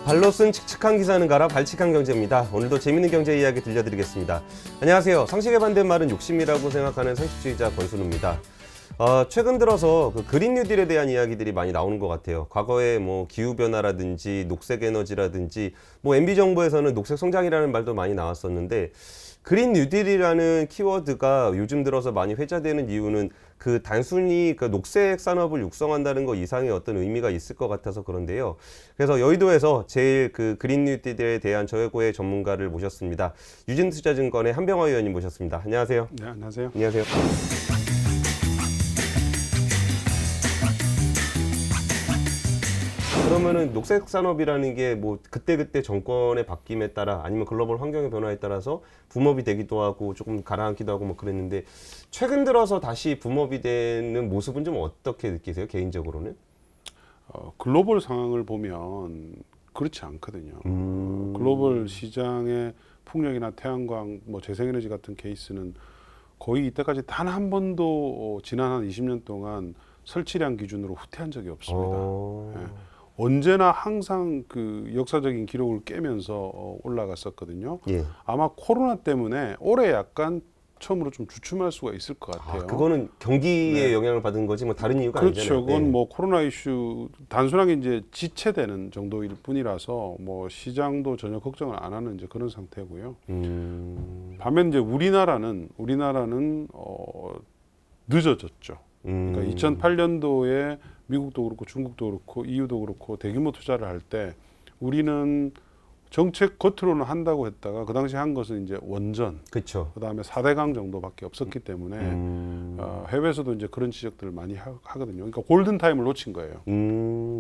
발로 쓴 칙칙한 기사는 가라 발칙한 경제입니다. 오늘도 재밌는 경제 이야기 들려드리겠습니다. 안녕하세요. 상식에 반대는 말은 욕심이라고 생각하는 상식주의자 권순우입니다. 최근 들어서 그 그린 뉴딜에 대한 이야기들이 많이 나오는 것 같아요. 과거에 뭐 기후변화라든지 녹색 에너지라든지 뭐 MB 정부에서는 녹색 성장이라는 말도 많이 나왔었는데 그린 뉴딜이라는 키워드가 요즘 들어서 많이 회자되는 이유는 그 단순히 그 녹색 산업을 육성한다는 것 이상의 어떤 의미가 있을 것 같아서 그런데요. 그래서 여의도에서 제일 그 그린 뉴딜에 대한 최고의 전문가를 모셨습니다. 유진투자증권의 한병화 의원님 모셨습니다. 안녕하세요. 네, 안녕하세요. 안녕하세요. 그러면은 녹색 산업이라는 게 뭐 그때그때 정권의 바뀜에 따라 아니면 글로벌 환경의 변화에 따라서 붐업이 되기도 하고 조금 가라앉기도 하고 뭐 그랬는데 최근 들어서 다시 붐업이 되는 모습은 좀 어떻게 느끼세요? 개인적으로는? 글로벌 상황을 보면 그렇지 않거든요. 글로벌 시장의 풍력이나 태양광, 뭐 재생에너지 같은 케이스는 거의 이때까지 단 한 번도 지난 한 20년 동안 설치량 기준으로 후퇴한 적이 없습니다. 예. 언제나 항상 그 역사적인 기록을 깨면서 올라갔었거든요. 예. 아마 코로나 때문에 올해 약간 처음으로 좀 주춤할 수가 있을 것 같아요. 그거는 경기에 영향을 받은 거지 뭐 다른 이유가 아니잖아요. 그렇죠. 그건 뭐 코로나 이슈 단순하게 이제 지체되는 정도일 뿐이라서 뭐 시장도 전혀 걱정을 안 하는 이제 그런 상태고요. 반면 이제 우리나라는 늦어졌죠. 그러니까 2008년도에 미국도 그렇고 중국도 그렇고 EU도 그렇고 대규모 투자를 할 때 우리는 정책 겉으로는 한다고 했다가 그 당시에 한 것은 이제 원전, 그렇죠. 그다음에 4대강 정도밖에 없었기 때문에 해외에서도 이제 그런 지적들을 많이 하거든요. 그러니까 골든 타임을 놓친 거예요.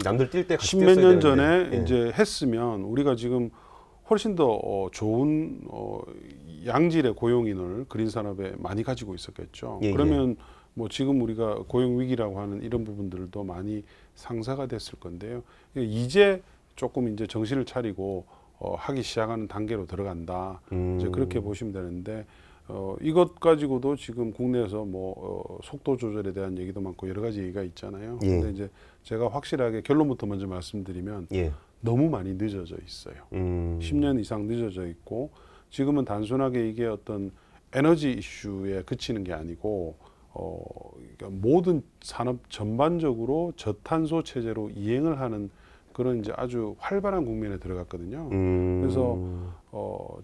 남들 뛸 때 같이 십몇 년 뛰었어야 전에 되는데. 이제 했으면 우리가 지금 훨씬 더 좋은 양질의 고용인을 그린 산업에 많이 가지고 있었겠죠. 예, 그러면 뭐 지금 우리가 고용 위기라고 하는 이런 부분들도 많이 상쇄가 됐을 건데요. 이제 조금 이제 정신을 차리고 하기 시작하는 단계로 들어간다. 이제 그렇게 보시면 되는데 이것 가지고도 지금 국내에서 뭐 속도 조절에 대한 얘기도 많고 여러 가지 얘기가 있잖아요. 예. 근데 이제 제가 확실하게 결론부터 먼저 말씀드리면 예. 너무 많이 늦어져 있어요. 10년 이상 늦어져 있고 지금은 단순하게 이게 어떤 에너지 이슈에 그치는 게 아니고 그러니까 모든 산업 전반적으로 저탄소 체제로 이행을 하는 그런 이제 아주 활발한 국면에 들어갔거든요. 그래서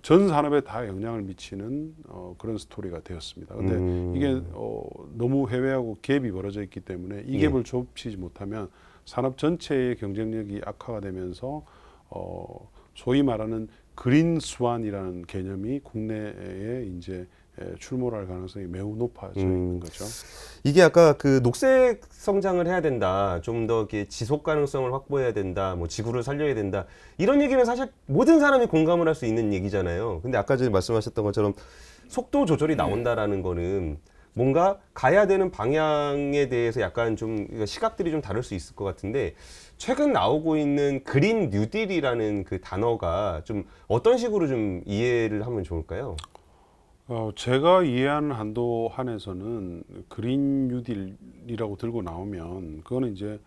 전 산업에 다 영향을 미치는 그런 스토리가 되었습니다. 근데 이게 너무 해외하고 갭이 벌어져 있기 때문에 이 갭을 좁히지 못하면 산업 전체의 경쟁력이 악화가 되면서 소위 말하는 그린 스완이라는 개념이 국내에 이제 출몰할 가능성이 매우 높아져 있는 거죠. 이게 아까 그 녹색 성장을 해야 된다, 좀 더 이렇게 지속 가능성을 확보해야 된다, 뭐 지구를 살려야 된다 이런 얘기는 사실 모든 사람이 공감을 할 수 있는 얘기잖아요. 근데 아까 전에 말씀하셨던 것처럼 속도 조절이 나온다라는 거는 뭔가 가야 되는 방향에 대해서 약간 좀 시각들이 좀 다를 수 있을 것 같은데 최근 나오고 있는 그린 뉴딜이라는 그 단어가 좀 어떤 식으로 좀 이해를 하면 좋을까요? 제가 이해하는 한도 한에서는 그린 뉴딜이라고 들고 나오면 그거는 이제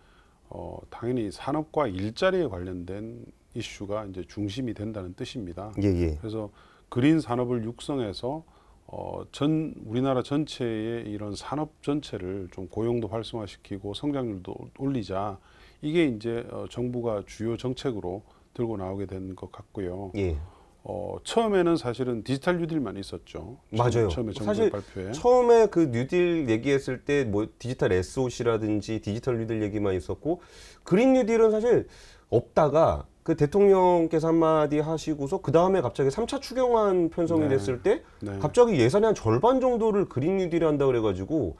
당연히 산업과 일자리에 관련된 이슈가 이제 중심이 된다는 뜻입니다. 예. 그래서 그린 산업을 육성해서 우리나라 전체의 이런 산업 전체를 좀 고용도 활성화시키고 성장률도 올리자. 이게 이제 정부가 주요 정책으로 들고 나오게 된 것 같고요. 예. 처음에는 사실은 디지털 뉴딜만 있었죠. 맞아요. 처음에 정부 사실 발표에. 처음에 그 뉴딜 얘기했을 때 뭐 디지털 SOC라든지 디지털 뉴딜 얘기만 있었고 그린 뉴딜은 사실 없다가 그 대통령께서 한마디 하시고서 그 다음에 갑자기 3차 추경안 편성이 됐을 때 갑자기 예산의 한 절반 정도를 그린 뉴딜에 한다 그래가지고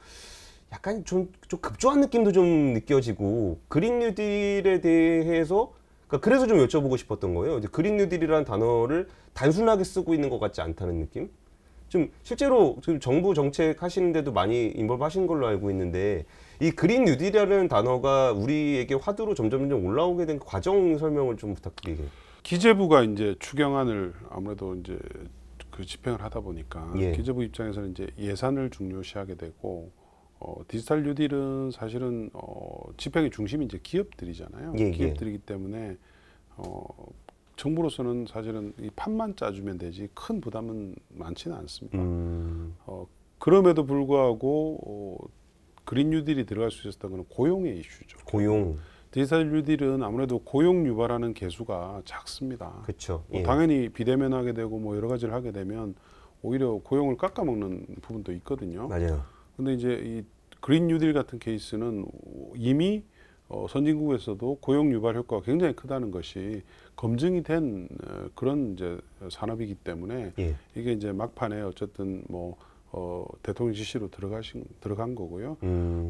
약간 좀 급조한 느낌도 좀 느껴지고 그린 뉴딜에 대해서 그래서 좀 여쭤보고 싶었던 거예요. 이제 그린 뉴딜이라는 단어를 단순하게 쓰고 있는 것 같지 않다는 느낌? 좀 실제로 지금 정부 정책 하시는데도 많이 인볼브 하신 걸로 알고 있는데 이 그린 뉴딜이라는 단어가 우리에게 화두로 점점 올라오게 된 과정 설명을 좀 부탁드리게요. 기재부가 이제 추경안을 아무래도 이제 그 집행을 하다 보니까 기재부 입장에서는 이제 예산을 중요시하게 되고 디지털 뉴딜은 사실은 집행의 중심이 이제 기업들이잖아요. 기업들이기 때문에 정부로서는 사실은 이 판만 짜주면 되지 큰 부담은 많지는 않습니다. 그럼에도 불구하고 그린 뉴딜이 들어갈 수 있었던 것은 고용의 이슈죠. 고용. 디지털 뉴딜은 아무래도 고용 유발하는 개수가 작습니다. 그렇죠. 뭐 당연히 비대면하게 되고 뭐 여러 가지를 하게 되면 오히려 고용을 깎아먹는 부분도 있거든요. 맞아요. 근데 이제 이 그린 뉴딜 같은 케이스는 이미 선진국에서도 고용 유발 효과가 굉장히 크다는 것이 검증이 된 그런 이제 산업이기 때문에 이게 이제 막판에 어쨌든 뭐 대통령 지시로 들어간 거고요.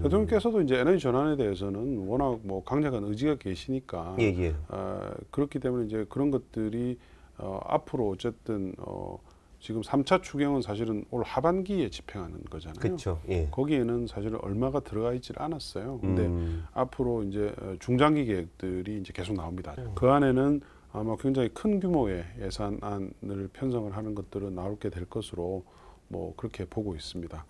대통령께서도 이제 에너지 전환에 대해서는 워낙 뭐 강력한 의지가 계시니까 그렇기 때문에 이제 그런 것들이 앞으로 어쨌든 지금 3차 추경은 사실은 올 하반기에 집행하는 거잖아요. 그렇죠. 거기에는 사실은 얼마가 들어가 있질 않았어요. 근데 앞으로 이제 중장기 계획들이 이제 계속 나옵니다. 그 안에는 아마 굉장히 큰 규모의 예산안을 편성을 하는 것들은 나오게 될 것으로 뭐 그렇게 보고 있습니다.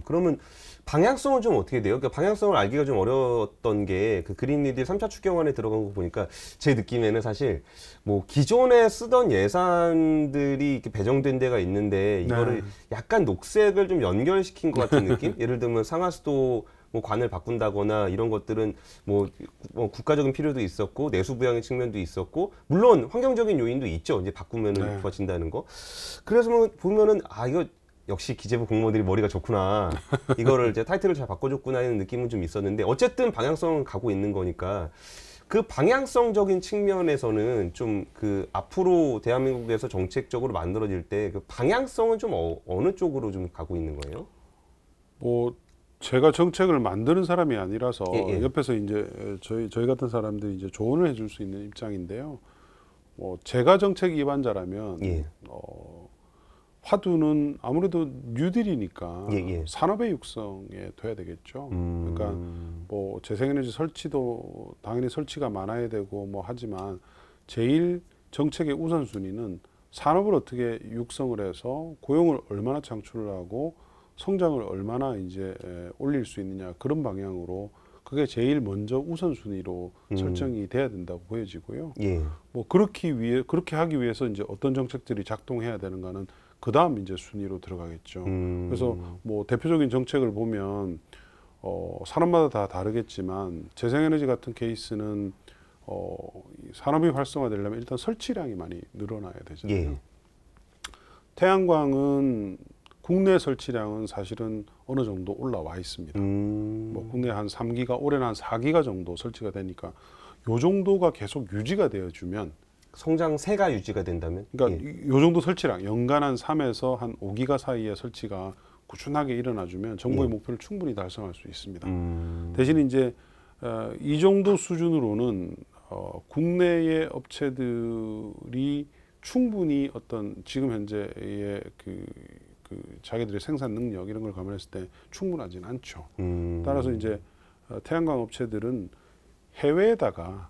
그러면 방향성은 좀 어떻게 돼요? 그러니까 방향성을 알기가 좀 어려웠던 게 그 그린 뉴딜 3차 추경안에 들어간 거 보니까 제 느낌에는 사실 뭐 기존에 쓰던 예산들이 이렇게 배정된 데가 있는데 이거를 약간 녹색을 좀 연결시킨 것 같은 느낌? 예를 들면 상하수도 뭐 관을 바꾼다거나 이런 것들은 뭐 국가적인 필요도 있었고 내수 부양의 측면도 있었고 물론 환경적인 요인도 있죠. 이제 바꾸면은 좋아진다는 거. 그래서 뭐 보면은 이거 역시 기재부 공무원들이 머리가 좋구나. 이거를 이제 타이틀을 잘 바꿔줬구나 하는 느낌은 좀 있었는데 어쨌든 방향성은 가고 있는 거니까 그 방향성적인 측면에서는 좀 그 앞으로 대한민국에서 정책적으로 만들어질 때 그 방향성은 좀 어느 쪽으로 좀 가고 있는 거예요? 뭐 제가 정책을 만드는 사람이 아니라서 옆에서 이제 저희 같은 사람들이 이제 조언을 해줄 수 있는 입장인데요. 뭐 제가 정책 위반자라면 화두는 아무래도 뉴딜이니까 산업의 육성에 둬야 되겠죠. 그러니까 뭐 재생에너지 설치도 당연히 설치가 많아야 되고 뭐 하지만 제일 정책의 우선순위는 산업을 어떻게 육성을 해서 고용을 얼마나 창출을 하고 성장을 얼마나 이제 올릴 수 있느냐 그런 방향으로 그게 제일 먼저 우선순위로 설정이 돼야 된다고 보여지고요. 뭐 그렇게 하기 위해서 이제 어떤 정책들이 작동해야 되는가는 그 다음 이제 순위로 들어가겠죠. 그래서 뭐 대표적인 정책을 보면 산업마다 다 다르겠지만 재생에너지 같은 케이스는 산업이 활성화되려면 일단 설치량이 많이 늘어나야 되잖아요. 태양광은 국내 설치량은 사실은 어느 정도 올라와 있습니다. 뭐 국내 한 3기가 올해는 한 4기가 정도 설치가 되니까 요 정도가 계속 유지가 되어주면 성장세가 유지가 된다면? 그러니까 요 정도 설치량 연간 한 3에서 한 5기가 사이에 설치가 꾸준하게 일어나주면 정부의 목표를 충분히 달성할 수 있습니다. 대신 이제 이 정도 수준으로는 국내의 업체들이 충분히 어떤 지금 현재의 그 자기들의 생산 능력 이런 걸 감안했을 때 충분하지는 않죠. 따라서 이제 태양광 업체들은 해외에다가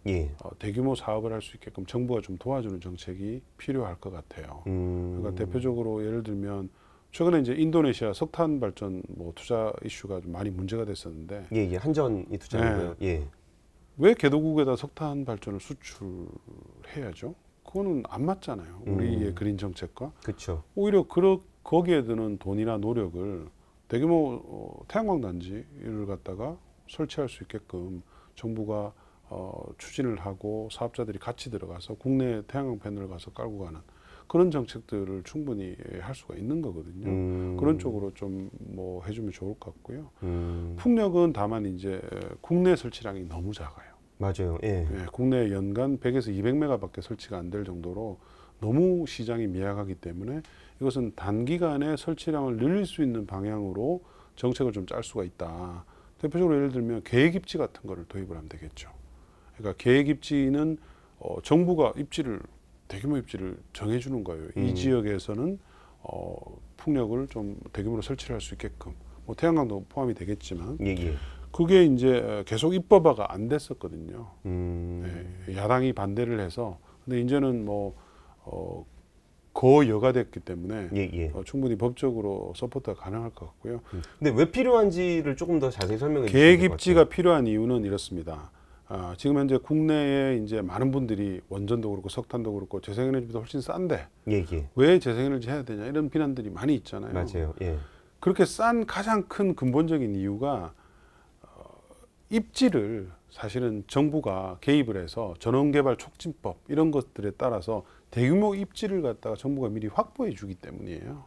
대규모 사업을 할 수 있게끔 정부가 좀 도와주는 정책이 필요할 것 같아요. 그러니까 대표적으로 예를 들면 최근에 이제 인도네시아 석탄 발전 뭐 투자 이슈가 좀 많이 문제가 됐었는데 한전이 투자한 거예요. 왜 개도국에다 석탄 발전을 수출해야죠? 그거는 안 맞잖아요. 우리의 그린 정책과. 그렇죠. 오히려 거기에 드는 돈이나 노력을 대규모 태양광 단지를 갖다가 설치할 수 있게끔 정부가 추진을 하고 사업자들이 같이 들어가서 국내 태양광 패널을 가서 깔고 가는 그런 정책들을 충분히 할 수가 있는 거거든요. 그런 쪽으로 좀 뭐 해주면 좋을 것 같고요. 풍력은 다만 이제 국내 설치량이 너무 작아요. 맞아요. 국내 연간 100에서 200메가밖에 설치가 안 될 정도로 너무 시장이 미약하기 때문에 이것은 단기간에 설치량을 늘릴 수 있는 방향으로 정책을 좀 짤 수가 있다. 대표적으로 예를 들면 계획 입지 같은 거를 도입을 하면 되겠죠. 그러니까 계획 입지는 정부가 대규모 입지를 정해주는 거예요. 이 지역에서는 풍력을 좀 대규모로 설치를 할 수 있게끔 뭐 태양광도 포함이 되겠지만 그게 이제 계속 입법화가 안 됐었거든요. 야당이 반대를 해서 근데 이제는 뭐 거여가 됐기 때문에 충분히 법적으로 서포트가 가능할 것 같고요. 근데 왜 필요한지를 조금 더 자세히 설명해 주시면 계획 입지가 필요한 이유는 이렇습니다. 지금 현재 국내에 이제 많은 분들이 원전도 그렇고 석탄도 그렇고 재생에너지보다 훨씬 싼데 예. 왜 재생에너지 해야 되냐 이런 비난들이 많이 있잖아요. 맞아요. 예. 그렇게 싼 가장 큰 근본적인 이유가 입지를 사실은 정부가 개입을 해서 전원개발 촉진법 이런 것들에 따라서 대규모 입지를 갖다가 정부가 미리 확보해 주기 때문이에요.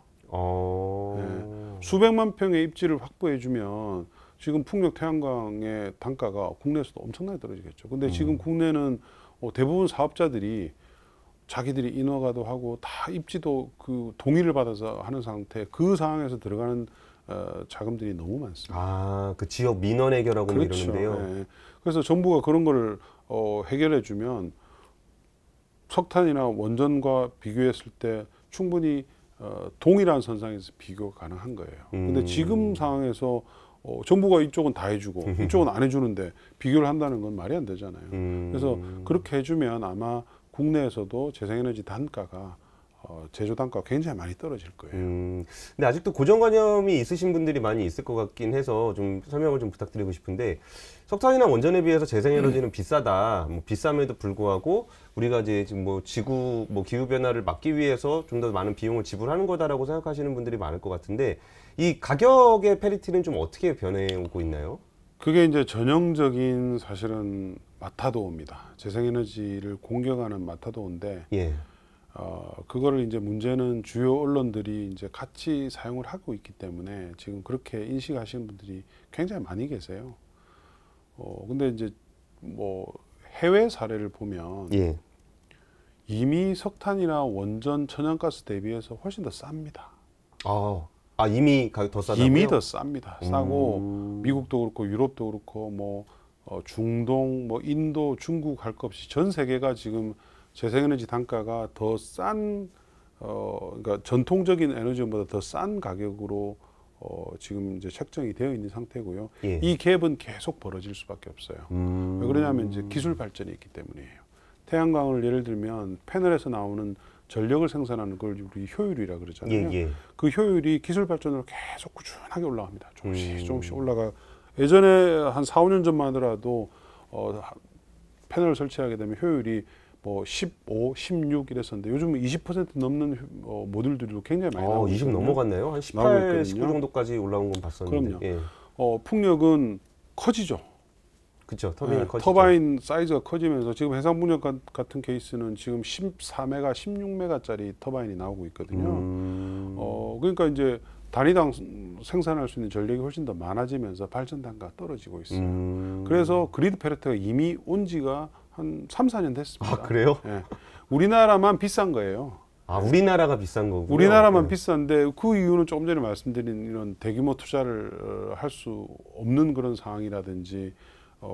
네. 수백만 평의 입지를 확보해 주면 지금 풍력 태양광의 단가가 국내에서도 엄청나게 떨어지겠죠. 근데 지금 국내는 대부분 사업자들이 자기들이 인허가도 하고 다 입지도 그 동의를 받아서 하는 상태, 그 상황에서 들어가는 자금들이 너무 많습니다. 그 지역 민원 해결하고 그렇죠. 이러는데요. 네. 그래서 정부가 그런 걸 해결해 주면 석탄이나 원전과 비교했을 때 충분히 동일한 선상에서 비교가 가능한 거예요. 근데 지금 상황에서 정부가 이쪽은 다 해주고 이쪽은 안 해주는데 비교를 한다는 건 말이 안 되잖아요. 그래서 그렇게 해주면 아마 국내에서도 재생에너지 단가가 제조 단가가 굉장히 많이 떨어질 거예요. 근데 아직도 고정관념이 있으신 분들이 많이 있을 것 같긴 해서 좀 설명을 좀 부탁드리고 싶은데, 석탄이나 원전에 비해서 재생에너지는 비싸다. 뭐 비쌈에도 불구하고 우리가 이제 지금 뭐 지구 뭐 기후 변화를 막기 위해서 좀 더 많은 비용을 지불하는 거다라고 생각하시는 분들이 많을 것 같은데, 이 가격의 패리티는 좀 어떻게 변해오고 있나요? 그게 이제 전형적인 사실은 마타도어입니다. 재생에너지를 공격하는 마타도어인데, 예. 그거를 이제 문제는 주요 언론들이 이제 같이 사용을 하고 있기 때문에 지금 그렇게 인식하시는 분들이 굉장히 많이 계세요. 근데 이제 뭐 해외 사례를 보면 예. 이미 석탄이나 원전, 천연가스 대비해서 훨씬 더 쌉니다. 이미 가격 더 싸다고요? 이미 더 쌉니다. 싸고 미국도 그렇고 유럽도 그렇고 뭐 중동, 뭐 인도, 중국 할 것 없이 전 세계가 지금 재생에너지 단가가 더 싼, 그러니까 전통적인 에너지보다 더 싼 가격으로 지금 이제 책정이 되어 있는 상태고요. 예. 이 갭은 계속 벌어질 수밖에 없어요. 왜 그러냐면 이제 기술 발전이 있기 때문이에요. 태양광을 예를 들면 패널에서 나오는 전력을 생산하는 걸 우리 효율이라 그러잖아요. 예. 그 효율이 기술 발전으로 계속 꾸준하게 올라갑니다. 조금씩 올라가. 예전에 한 4, 5년 전만 하더라도 패널을 설치하게 되면 효율이 뭐 15, 16 이랬었는데 요즘은 20% 넘는 모듈들도 굉장히 많이 나오고 20 있거든요. 넘어갔나요? 한 18, 19 정도까지 올라온 건 봤었는데. 그럼요. 예. 풍력은 커지죠. 그렇죠. 터빈이 네, 커지죠. 터바인 사이즈가 커지면서 지금 해상풍력 같은 케이스는 지금 14메가, 16메가짜리 터바인이 나오고 있거든요. 그러니까 이제 단위당 생산할 수 있는 전력이 훨씬 더 많아지면서 발전 단가가 떨어지고 있어요. 그래서 그리드 페레트가 이미 온 지가 한 3, 4년 됐습니다. 그래요? 네. 우리나라만 비싼 거예요. 우리나라가 비싼 거고요. 우리나라만 네. 비싼데 그 이유는 조금 전에 말씀드린 이런 대규모 투자를 할 수 없는 그런 상황이라든지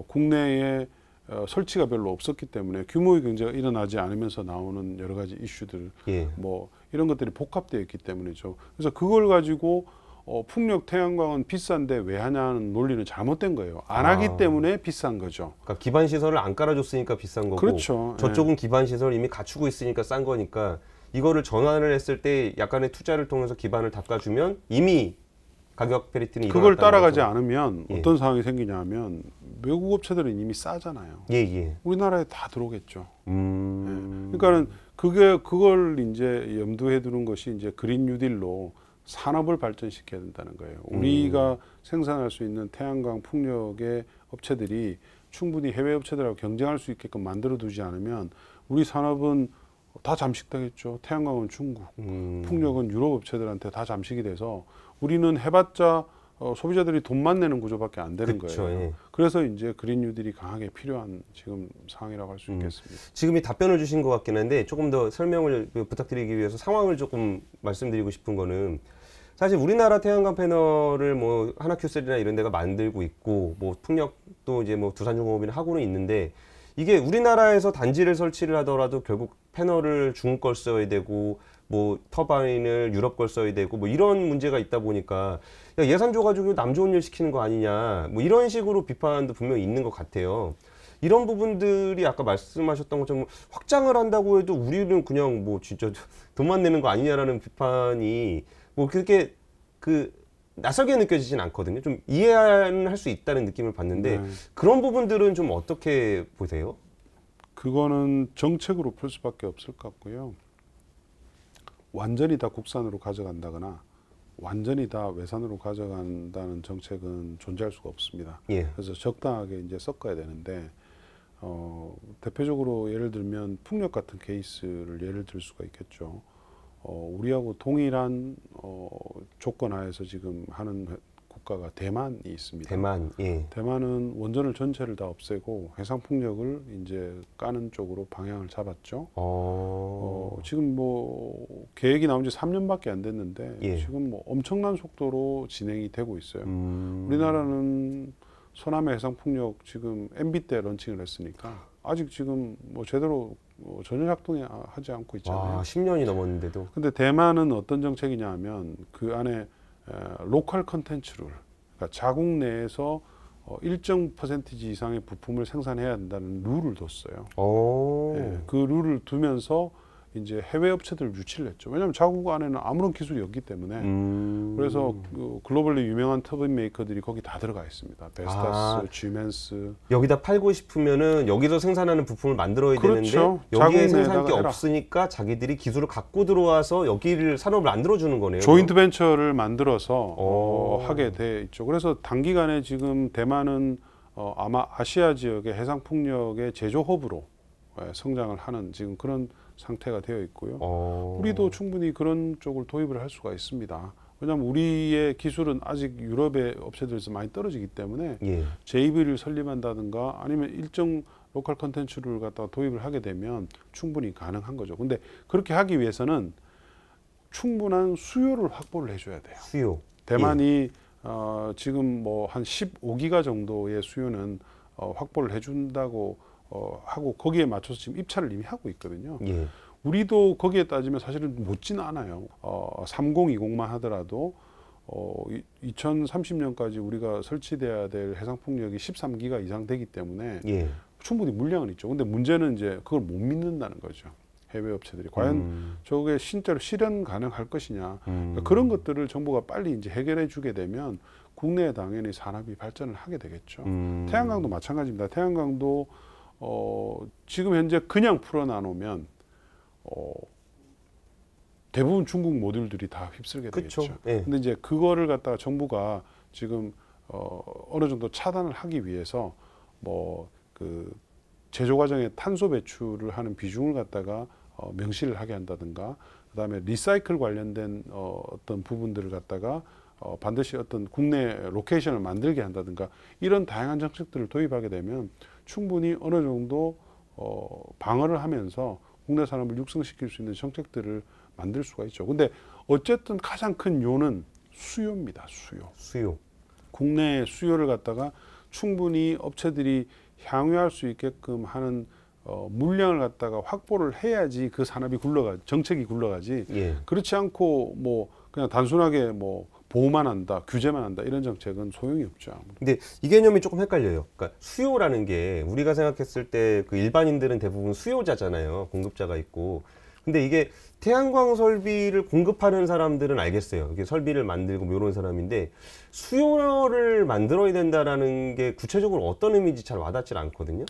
국내에 설치가 별로 없었기 때문에 규모의 경제가 일어나지 않으면서 나오는 여러 가지 이슈들, 예. 뭐 이런 것들이 복합되어 있기 때문이죠. 그래서 그걸 가지고 풍력, 태양광은 비싼데 왜 하냐는 논리는 잘못된 거예요. 안 하기 때문에 비싼 거죠. 그러니까 기반 시설을 안 깔아줬으니까 비싼 거고, 그렇죠. 저쪽은 기반 시설 이미 갖추고 있으니까 싼 거니까 이거를 전환을 했을 때 약간의 투자를 통해서 기반을 닦아주면 이미 가격 페리티는 그걸 따라가지 거죠. 않으면 예. 어떤 상황이 생기냐면 외국 업체들은 이미 싸잖아요. 예. 우리나라에 다 들어오겠죠. 예. 그러니까는 그걸 이제 염두에 두는 것이 이제 그린 뉴딜로 산업을 발전시켜야 된다는 거예요. 우리가 생산할 수 있는 태양광, 풍력의 업체들이 충분히 해외 업체들하고 경쟁할 수 있게끔 만들어 두지 않으면 우리 산업은 다 잠식되겠죠. 태양광은 중국, 풍력은 유럽 업체들한테 다 잠식이 돼서 우리는 해봤자 소비자들이 돈만 내는 구조밖에 안 되는 그쵸, 거예요. 예. 그래서 이제 그린 뉴딜이 강하게 필요한 지금 상황이라고 할 수 있겠습니다. 지금 이 답변을 주신 것 같긴 한데 조금 더 설명을 부탁드리기 위해서 상황을 조금 말씀드리고 싶은 거는, 사실 우리나라 태양광 패널을 뭐 하나큐셀이나 이런 데가 만들고 있고 뭐 풍력도 이제 뭐 두산중공업이나 하고는 있는데, 이게 우리나라에서 단지를 설치를 하더라도 결국 패널을 중국 걸 써야 되고 뭐 터바인을 유럽 걸 써야 되고 뭐 이런 문제가 있다 보니까 야, 예산 줘가지고 남 좋은 일 시키는 거 아니냐 뭐 이런 식으로 비판도 분명히 있는 것 같아요. 이런 부분들이 아까 말씀하셨던 것처럼 확장을 한다고 해도 우리는 그냥 뭐 진짜 돈만 내는 거 아니냐라는 비판이 뭐 그렇게 그 낯설게 느껴지진 않거든요. 좀 이해는 할 수 있다는 느낌을 받는데 네. 그런 부분들은 좀 어떻게 보세요? 그거는 정책으로 풀 수밖에 없을 것 같고요. 완전히 다 국산으로 가져간다거나 완전히 다 외산으로 가져간다는 정책은 존재할 수가 없습니다. 예. 그래서 적당하게 이제 섞어야 되는데 대표적으로 예를 들면 풍력 같은 케이스를 예를 들 수가 있겠죠. 우리하고 동일한 조건 하에서 지금 하는 국가가 대만이 있습니다. 대만, 예. 대만은 원전을 전체를 다 없애고 해상 풍력을 이제 까는 쪽으로 방향을 잡았죠. 지금 뭐 계획이 나온 지 3년밖에 안 됐는데 예. 지금 뭐 엄청난 속도로 진행이 되고 있어요. 우리나라는 소남의 해상 풍력 지금 MB 때 런칭을 했으니까 아직 지금 뭐 제대로 전혀 작동하지 않고 있잖아요. 10년이 넘었는데도. 근데 대만은 어떤 정책이냐 하면 그 안에 로컬 컨텐츠를 그러니까 자국 내에서 일정 퍼센티지 이상의 부품을 생산해야 한다는 룰을 뒀어요. 예, 그 룰을 두면서 이제 해외 업체들 유치를 했죠. 왜냐하면 자국 안에는 아무런 기술이 없기 때문에. 그래서 그 글로벌리 유명한 터빈 메이커들이 거기 다 들어가 있습니다. 베스타스, 쥐멘스. 여기다 팔고 싶으면은 여기서 생산하는 부품을 만들어야 그렇죠. 되는데 여기에 자국 생산할 게 내에다가 없으니까 자기들이 기술을 갖고 들어와서 여기를 산업을 만들어 주는 거네요. 조인트 벤처를 만들어서 하게 돼 있죠. 그래서 단기간에 지금 대만은 아마 아시아 지역의 해상 풍력의 제조 허브로 성장을 하는 지금 그런 상태가 되어 있고요. 우리도 충분히 그런 쪽을 도입을 할 수가 있습니다. 왜냐하면 우리의 기술은 아직 유럽의 업체들에서 많이 떨어지기 때문에 예. JV를 설립한다든가 아니면 일정 로컬 컨텐츠를 갖다가 도입을 하게 되면 충분히 가능한 거죠. 근데 그렇게 하기 위해서는 충분한 수요를 확보를 해줘야 돼요. 수요. 대만이 지금 뭐 한 15기가 정도의 수요는 확보를 해준다고 하고 거기에 맞춰서 지금 입찰을 이미 하고 있거든요. 예. 우리도 거기에 따지면 사실은 못지는 않아요. 3020만 하더라도 2030년까지 우리가 설치돼야 될 해상 풍력이 13기가 이상 되기 때문에 예. 충분히 물량은 있죠. 근데 문제는 이제 그걸 못 믿는다는 거죠. 해외 업체들이 과연 저게 진짜로 실현 가능할 것이냐. 그러니까 그런 것들을 정부가 빨리 이제 해결해 주게 되면 국내에 당연히 산업이 발전을 하게 되겠죠. 태양광도 마찬가지입니다. 태양광도 지금 현재 그냥 풀어놔놓으면 대부분 중국 모듈들이 다 휩쓸게 되겠죠. 예. 근데 이제 그거를 갖다가 정부가 지금 어느 정도 차단을 하기 위해서 뭐 그 제조 과정에 탄소 배출을 하는 비중을 갖다가 명시를 하게 한다든가, 그다음에 리사이클 관련된 어떤 부분들을 갖다가 반드시 어떤 국내 로케이션을 만들게 한다든가 이런 다양한 정책들을 도입하게 되면 충분히 어느 정도 방어를 하면서 국내 산업을 육성시킬 수 있는 정책들을 만들 수가 있죠. 근데 어쨌든 가장 큰 요는 수요입니다. 수요. 국내 수요를 갖다가 충분히 업체들이 향유할 수 있게끔 하는 물량을 갖다가 확보를 해야지 그 산업이 정책이 굴러가지. 예. 그렇지 않고 뭐 그냥 단순하게 뭐 보호만 한다, 규제만 한다 이런 정책은 소용이 없죠. 근데 이 개념이 조금 헷갈려요. 그러니까 수요라는 게 우리가 생각했을 때 그 일반인들은 대부분 수요자잖아요. 공급자가 있고. 근데 이게 태양광 설비를 공급하는 사람들은 알겠어요. 이게 설비를 만들고 뭐 이런 사람인데 수요를 만들어야 된다라는 게 구체적으로 어떤 의미인지 잘 와닿질 않거든요.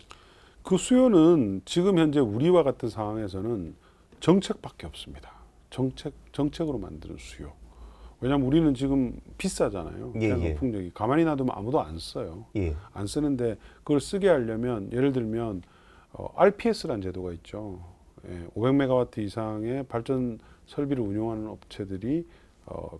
그 수요는 지금 현재 우리와 같은 상황에서는 정책밖에 없습니다. 정책으로 만드는 수요. 왜냐하면 우리는 지금 비싸잖아요. 태양광 풍력이. 가만히 놔두면 아무도 안 써요. 예. 안 쓰는데 그걸 쓰게 하려면 예를 들면 RPS라는 제도가 있죠. 500메가와트 이상의 발전 설비를 운용하는 업체들이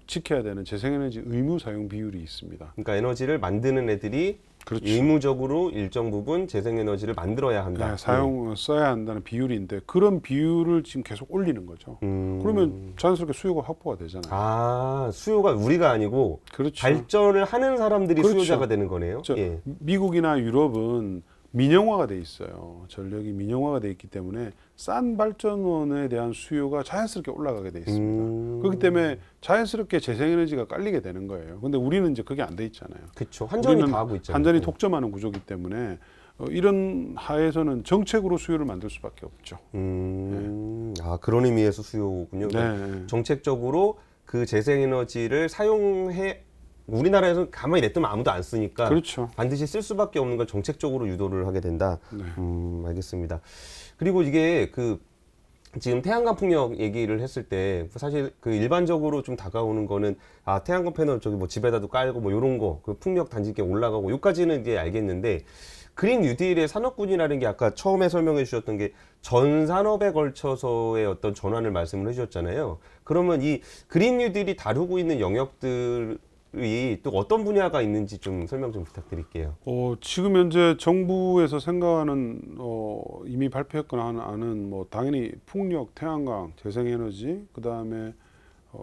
지켜야 되는 재생에너지 의무 사용 비율이 있습니다. 그러니까 에너지를 만드는 애들이 그렇죠. 의무적으로 일정 부분 재생에너지를 만들어야 한다. 네, 써야 한다는 비율인데 그런 비율을 지금 계속 올리는 거죠. 그러면 자연스럽게 수요가 확보가 되잖아요. 수요가 우리가 아니고 그렇죠. 발전을 하는 사람들이 그렇죠. 수요자가 되는 거네요. 예. 미국이나 유럽은 민영화가 돼 있어요. 전력이 민영화가 돼 있기 때문에 싼 발전원에 대한 수요가 자연스럽게 올라가게 돼 있습니다. 그렇기 때문에 자연스럽게 재생에너지가 깔리게 되는 거예요. 근데 우리는 이제 그게 안 돼 있잖아요. 그렇죠. 한전이 다 하고 있잖아요. 한전이 독점하는 구조기 때문에 이런 하에서는 정책으로 수요를 만들 수밖에 없죠. 그런 의미에서 수요군요. 네. 정책적으로 그 재생에너지를 사용해 우리나라에서는 가만히 냅두면 아무도 안 쓰니까 그렇죠. 반드시 쓸 수밖에 없는 걸 정책적으로 유도를 하게 된다. 네. 알겠습니다. 그리고 이게 지금 태양광 풍력 얘기를 했을 때 사실 그 일반적으로 좀 다가오는 거는 태양광 패널 저기 뭐 집에다도 깔고 뭐 요런 거 그 풍력 단지께 올라가고 요까지는 이제 알겠는데 그린 뉴딜의 산업군이라는 게 아까 처음에 설명해 주셨던 게 전 산업에 걸쳐서의 어떤 전환을 말씀을 해주셨잖아요. 그러면 이 그린 뉴딜이 다루고 있는 영역들이 또 어떤 분야가 있는지 좀 설명 좀 부탁드릴게요. 지금 현재 정부에서 생각하는 이미 발표했거나 아는 뭐 당연히 풍력, 태양광, 재생에너지, 그 다음에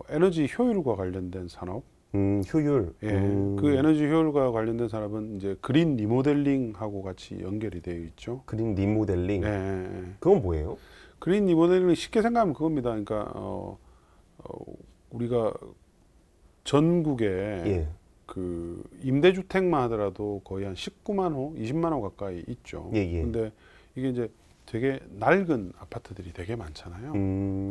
에너지 효율과 관련된 산업. 효율. 예, 그 에너지 효율과 관련된 산업은 이제 그린 리모델링하고 같이 연결이 되어 있죠. 그린 리모델링. 예. 그건 뭐예요? 그린 리모델링은 쉽게 생각하면 그겁니다. 그러니까 우리가 전국에 예. 그 임대주택만 하더라도 거의 한 19만 호, 20만 호 가까이 있죠. 예. 근데 이게 이제 되게 낡은 아파트들이 되게 많잖아요.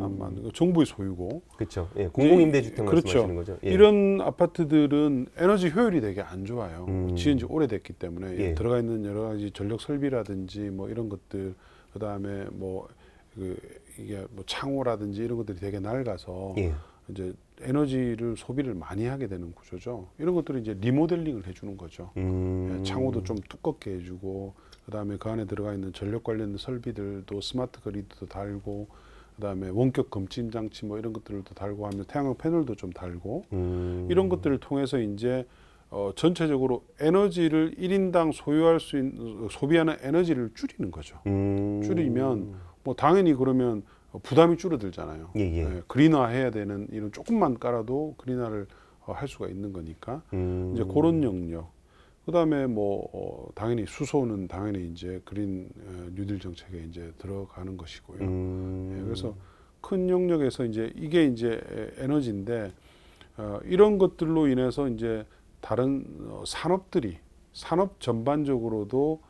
아마 정부의 소유고. 그렇죠. 예, 공공임대주택 그렇죠. 말씀하시는 거죠. 예. 이런 아파트들은 에너지 효율이 되게 안 좋아요. 지은 지 오래됐기 때문에 예. 들어가 있는 여러 가지 전력 설비라든지 뭐 이런 것들, 그 다음에 이게 뭐 창호라든지 이런 것들이 되게 낡아서 예. 이제 에너지를 소비를 많이 하게 되는 구조죠. 이런 것들을 이제 리모델링을 해주는 거죠. 예, 창호도 좀 두껍게 해주고, 그다음에 그 안에 들어가 있는 전력 관련 설비들도 스마트 그리드도 달고, 그다음에 원격 검침 장치 뭐 이런 것들도 달고 하면 태양광 패널도 좀 달고, 이런 것들을 통해서 이제 전체적으로 에너지를 1인당 소유할 수 있는 소비하는 에너지를 줄이는 거죠. 줄이면 뭐 당연히 그러면 부담이 줄어들잖아요. 예. 그린화해야 되는 이런 조금만 깔아도 그린화를 할 수가 있는 거니까 이제 그런 영역. 그다음에 뭐 당연히 수소는 당연히 이제 그린 뉴딜 정책에 이제 들어가는 것이고요. 예, 그래서 큰 영역에서 이제 이게 이제 에너지인데 이런 것들로 인해서 이제 다른 산업 전반적으로도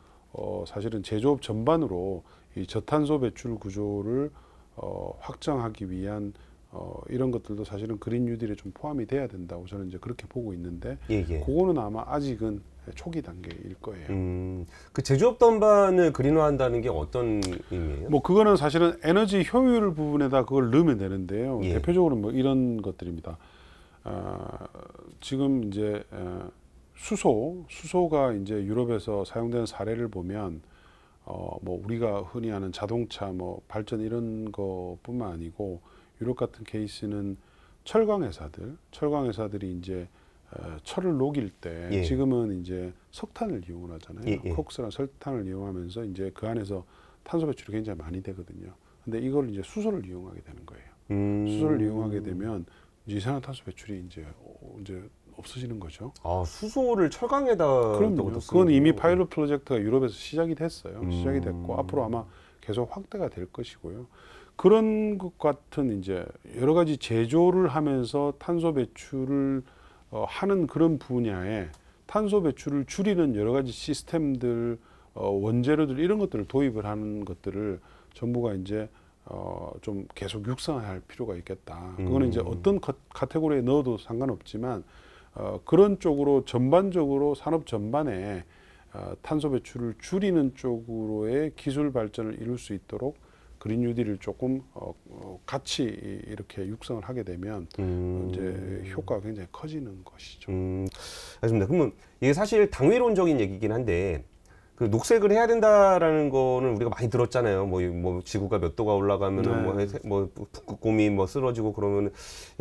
사실은 제조업 전반으로 이 저탄소 배출 구조를 확장하기 위한 이런 것들도 사실은 그린 뉴딜에 좀 포함이 돼야 된다고 저는 이제 그렇게 보고 있는데 그거는 아마 아직은 초기 단계일 거예요. 그 제조업 전반을 그린화한다는 게 어떤 의미예요? 뭐 그거는 사실은 에너지 효율 부분에다 그걸 넣으면 되는데요. 예. 대표적으로 뭐 이런 것들입니다. 지금 이제 수소가 이제 유럽에서 사용되는 사례를 보면 뭐 우리가 흔히 아는 자동차 뭐 발전 이런 것뿐만 아니고 유럽 같은 케이스는 철강 회사들이 이제 철을 녹일 때 지금은 이제 석탄을 이용을 하잖아요. 콕스나 설탄을 이용하면서 이제 그 안에서 탄소 배출이 굉장히 많이 되거든요. 근데 이걸 이제 수소를 이용하게 되는 거예요. 수소를 이용하게 되면 이제 이산화탄소 배출이 이제 없어지는 거죠. 수소를 철강에다. 그럼요. 그건 이미 파일럿 프로젝트가 유럽에서 시작이 됐어요. 시작이 됐고 앞으로 아마 계속 확대가 될 것이고요. 그런 것 같은 이제 여러 가지 제조를 하면서 탄소 배출을 하는 그런 분야에 탄소 배출을 줄이는 여러 가지 시스템들, 원재료들 이런 것들을 도입을 하는 것들을 정부가 이제 좀 계속 육성할 필요가 있겠다. 그거는 이제 어떤 카테고리에 넣어도 상관없지만 그런 쪽으로 전반적으로 산업 전반에 탄소 배출을 줄이는 쪽으로의 기술 발전을 이룰 수 있도록 그린 뉴딜을 조금 같이 이렇게 육성을 하게 되면 이제 효과가 굉장히 커지는 것이죠. 알겠습니다. 그러면 이게 사실 당위론적인 얘기긴 한데 그 녹색을 해야 된다라는 거는 우리가 많이 들었잖아요. 뭐 지구가 몇 도가 올라가면은 뭐 북극곰이 뭐 쓰러지고 그러면은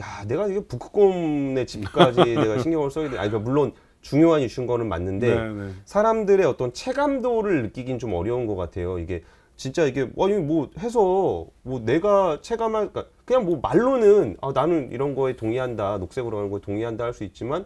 야 내가 이게 북극곰의 집까지 내가 신경을 써야 돼. 그러니까 물론 중요한 이슈인 거는 맞는데 사람들의 어떤 체감도를 느끼긴 좀 어려운 것 같아요. 이게 진짜 이게 뭐 해서 뭐 내가 체감할 그냥 뭐 말로는 나는 이런 거에 동의한다, 녹색으로 하는 거에 동의한다 할 수 있지만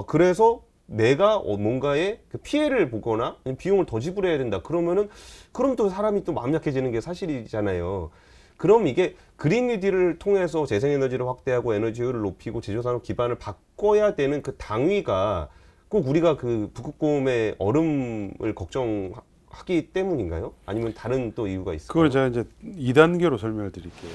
그래서 내가 뭔가에 그 피해를 보거나 비용을 더 지불해야 된다. 그럼 또 사람이 또 마음 약해지는 게 사실이잖아요. 그럼 이게 그린 뉴딜을 통해서 재생에너지를 확대하고 에너지 효율을 높이고 제조산업 기반을 바꿔야 되는 그 당위가 꼭 우리가 그 북극곰의 얼음을 걱정하기 때문인가요? 아니면 다른 또 이유가 있을까요? 그걸 제가 이제 2단계로 설명을 드릴게요.